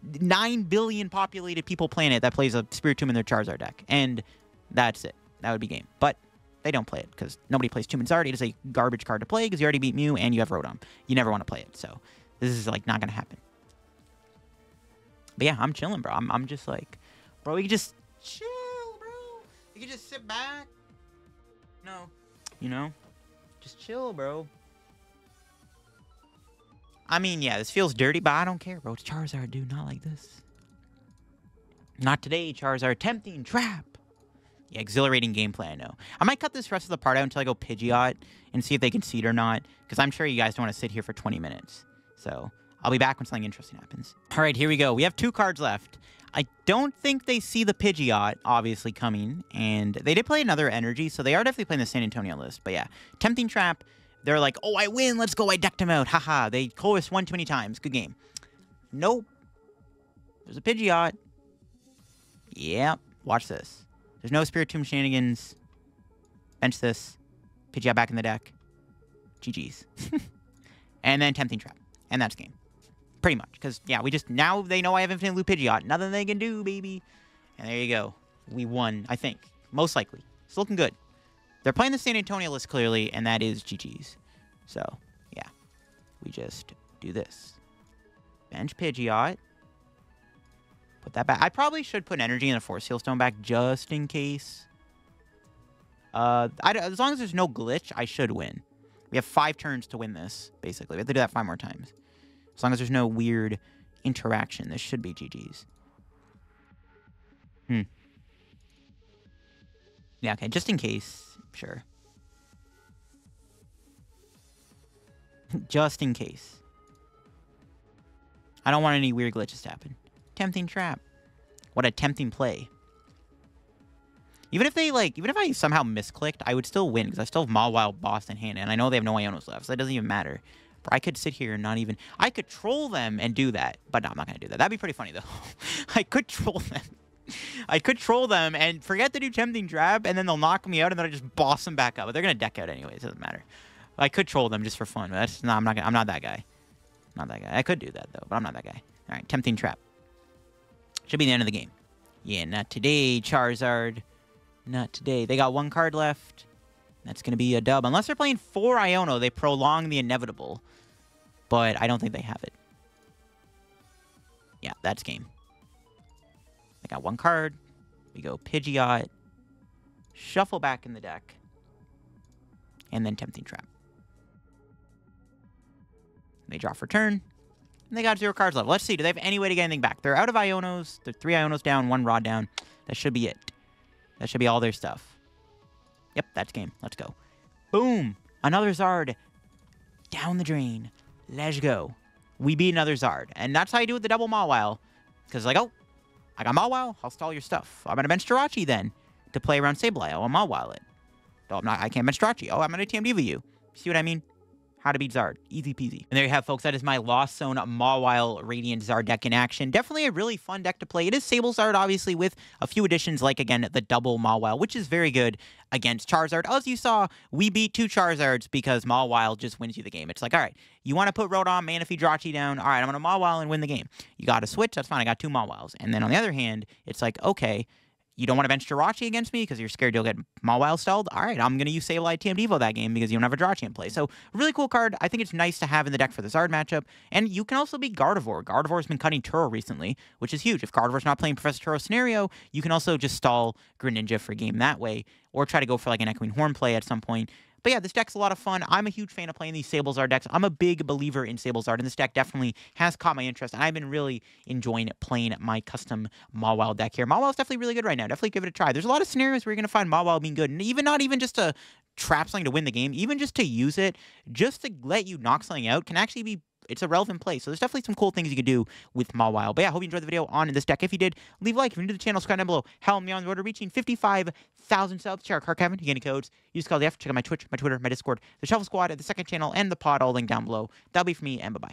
9 billion populated people planet that plays a Spiritomb in their Charizard deck. And that's it. That would be game. But they don't play it because nobody plays Tomb and Zard. It is a garbage card to play because you already beat Mew and you have Rotom. You never want to play it. So this is, like, not going to happen. But yeah, I'm chilling, bro. I'm just like, bro, we can just chill, bro. You can just sit back. No. You know? Just chill, bro. I mean, yeah, this feels dirty, but I don't care, bro. It's Charizard, dude. Not like this. Not today, Charizard. Tempting Trap. Yeah, exhilarating gameplay, I know. I might cut this rest of the part out until I go Pidgeot and see if they concede or not, because I'm sure you guys don't want to sit here for 20 minutes. So I'll be back when something interesting happens. All right, here we go. We have 2 cards left. I don't think they see the Pidgeot, obviously, coming, and they did play another energy, so they are definitely playing the San Antonio list. But yeah, Tempting Trap. They're like, oh, I win. Let's go. I decked him out. Haha. They Colress one too many times. Good game. Nope. There's a Pidgeot. Yep. Watch this. There's no Spiritomb shenanigans. Bench this. Pidgeot back in the deck. GG's. And then Tempting Trap. And that's game. Pretty much. Because, yeah, now they know I have Infinite Loop Pidgeot. Nothing they can do, baby. And there you go. We won, I think. Most likely. It's looking good. They're playing the San Antonio list, clearly, and that is GG's. So, yeah. We just do this. Bench Pidgeot. Put that back. I probably should put energy in a Force Seal Stone back just in case. As long as there's no glitch, I should win. We have 5 turns to win this, basically. We have to do that 5 more times. As long as there's no weird interaction, this should be GG's. Yeah, okay, just in case. Sure. Just in case. I don't want any weird glitches to happen. Tempting trap. What a tempting play. Even if I somehow misclicked, I would still win, because I still have Mawile boss in hand, and I know they have no Ionos left, so that doesn't even matter. But I could sit here and not even... I could troll them and do that, but no, I'm not going to do that. That'd be pretty funny, though. I could troll them. I could troll them and forget to do tempting trap, and then they'll knock me out, and then I just boss them back up. But they're going to deck out anyways, it doesn't matter. I could troll them just for fun, but that's... No, I'm not that guy. Not that guy. I could do that, though, but I'm not that guy. All right, tempting trap. Should be the end of the game. Yeah, not today, Charizard. Not today. They got 1 card left. That's going to be a dub. Unless they're playing 4 Iono, they prolong the inevitable. But I don't think they have it. Yeah, that's game. They got 1 card. We go Pidgeot. Shuffle back in the deck. And then Tempting Trap. They draw for turn. And they got 0 cards left. Let's see. Do they have any way to get anything back? They're out of Ionos. They're 3 Ionos down, 1 Rod down. That should be it. That should be all their stuff. Yep, that's game. Let's go. Boom! Another Zard. Down the drain. Let's go. We beat another Zard. And that's how you do it with the double Mawile. Because like, oh, I got Mawile. I'll stall your stuff. I'm going to bench Jirachi then to play around Sableye. I'll Mawile it. Oh, I can't bench Jirachi. Oh, I'm going to TM Diva you. See what I mean? How to beat Zard. Easy peasy. And there you have, folks. That is my Lost Zone Mawile Radiant Zard deck in action. Definitely a really fun deck to play. It is Sable Zard, obviously, with a few additions, like, again, the double Mawile, which is very good against Charizard. As you saw, we beat 2 Charizards because Mawile just wins you the game. It's like, all right, you want to put Rotom, Manaphy, Jirachi down. All right, I'm going to Mawile and win the game. You got to switch. That's fine. I got 2 Mawiles. And then on the other hand, it's like, okay, you don't want to bench Jirachi against me because you're scared you'll get Mawile stalled? All right, I'm going to use Sableye TM Devo that game because you don't have a Jirachi in play. So, really cool card. I think it's nice to have in the deck for the Zard matchup. And you can also be Gardevoir. Gardevoir's been cutting Turo recently, which is huge. If Gardevoir's not playing Professor Turo scenario, you can also just stall Greninja for a game that way, or try to go for like an Echoing Horn play at some point. But yeah, this deck's a lot of fun. I'm a huge fan of playing these Sable Zard decks. I'm a big believer in Sable Zard, and this deck definitely has caught my interest. And I've been really enjoying playing my custom Mawile deck here. Mawile's definitely really good right now. Definitely give it a try. There's a lot of scenarios where you're going to find Mawile being good. And even not even just to trap something to win the game, even just to use it, just to let you knock something out, can actually be... It's a relevant play, so there's definitely some cool things you can do with Mawile. But yeah, I hope you enjoyed the video on this deck. If you did, leave a like. If you're new to the channel, subscribe down below. Help me on the road to reaching 55,000 subs. Check out Card Kevin. You get any codes. Use code F. Check out my Twitch, my Twitter, my Discord, the Shuffle Squad, the second channel, and the pod all linked down below. That'll be for me, and bye-bye.